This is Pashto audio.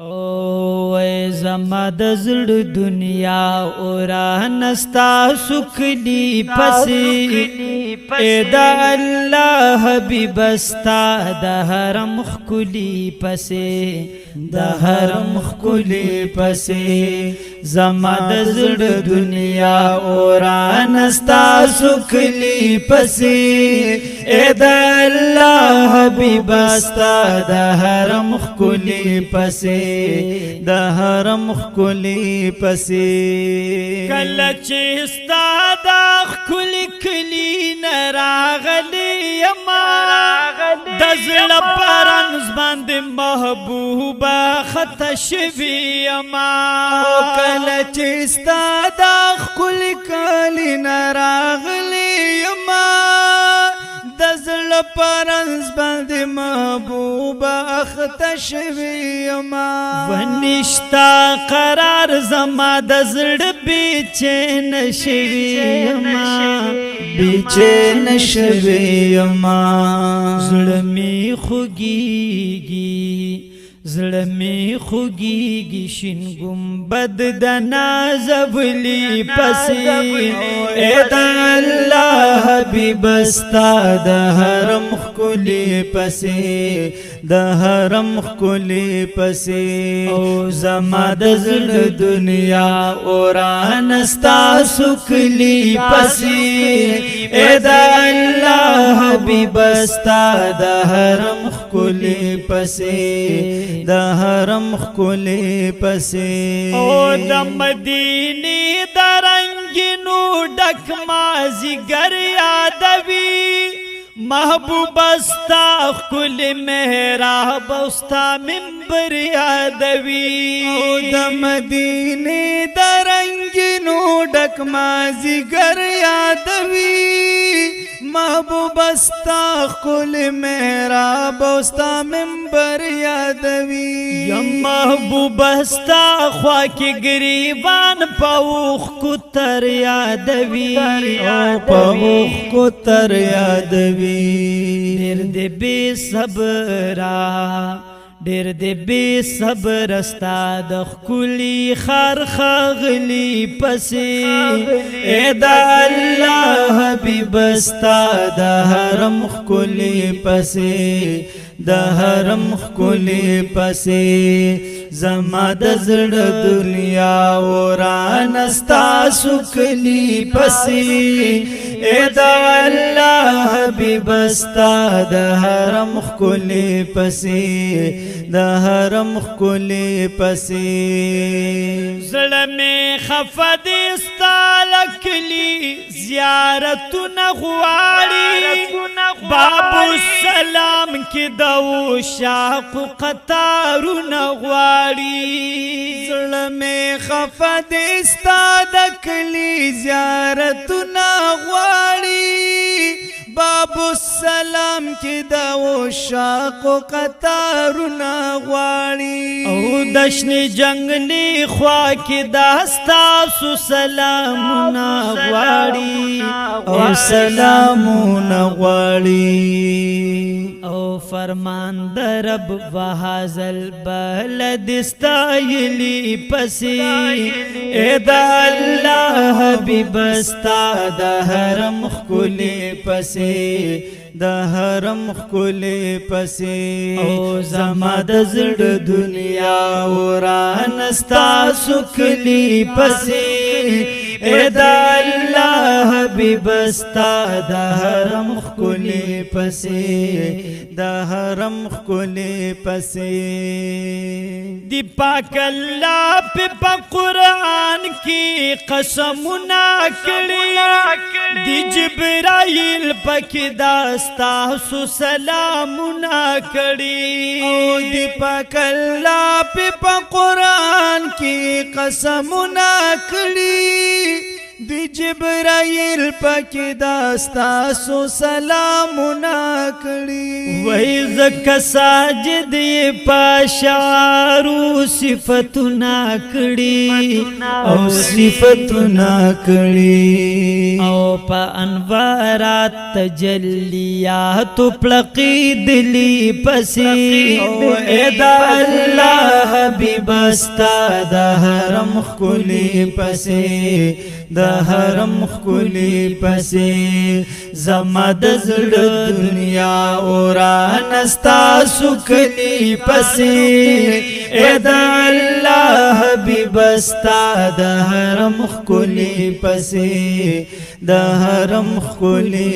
او زما د زړه دنیا اوران ستا سکلی پسی اے دا الله حبیب ستا د حرم خکلی پسی د حرم خکلی پسی زما د زړه دنیا اوران ستا سکلی پسی اے دا الله حبیب ستا د حرم خکلی پسی د حرم خکلی پسی کله چې ستا د خکلی کلی نراغلی یما د زړه پرانس باندې محبوبه خطا شوی یما کله چې ستا د خکلی کلی نراغلی یما د زړه پرانس باندې محبوبه خطا شوی یما ونشتا قرار زما د زړه بیچین شوی یما بیچین شوی یما زړه می خوږیږي زړه می خوږیږي شین ګمبد د نازولی پسې اے د الله حبیب ستا د حرم ښکلي پسې د حرم ښکلي پسې او زما د زړه دنیا اوران ستا سکلی پسې اے د الله حبیب ستا د حرم ښکلي پسې د حرم خکلی پسی او د مدینی درنگینو ډک مازیګر یادوي محبوب استا خکلی محراب استا منبر یادوي او د مدینی درنگینو ډک مازیګر یادوي محبوب استا خکل محراب استا منبر یادوی یا محبوب استا خواکی گریبان پاوخ کتر یادوی پاوخ کتر یادوی دیر دی بی صبرا ډیر دې بے صبر استا د خکلی خار خاغلی پسې اے د الله حبیب استا د حرم خکلی پسې د حرم خکلی پسې زما د زړه دنیا وران استا سکلی پسې اے د الله حبیب استا د حرم خکلی پسې د حرم خکلی پسې زړه می خفد استا لکلی زیارتونه غواړي باب السلام کې د شاق قطارونه غواړي زړه می خفد استا لکلی زیارتونه غواړي باب السلام کې دا شاق قطارونه غواړي او دشنی جنگلی خوا کې دا ستاسو سلامونه غواړي او سلامونه غواړي او فرمان در رب وهذل بلد استایلی پسې اے د الله حبیب استا د حرم خکلی پسې د حرم خکلی پسې او زما د زړه دنیا وران ستا سکلی پسې اے د الله حبیب استا د حرم خکلی پسې د حرم خکلی پسې دی پاک الله په قرآن کې قسمونه کړي دی جبرائیل پکې داستا سو سلامونه کړي او دی پاک الله په قرآن کې قسمونه کړي دی جبرائیل پاکی داستا سو سلامنا کړي وای زکه ساجد پاشارو صفاتنا کړي او صفاتنا کړي او په انوارات تجلیات پلقی دلی پسی اے دا الله ستا د حرم خلی پسې د حرم خلی پسې زما د زړه دنیا اوران ستا سکلی پسې اے د الله حبیب ستا د حرم خلی پسې د حرم خلی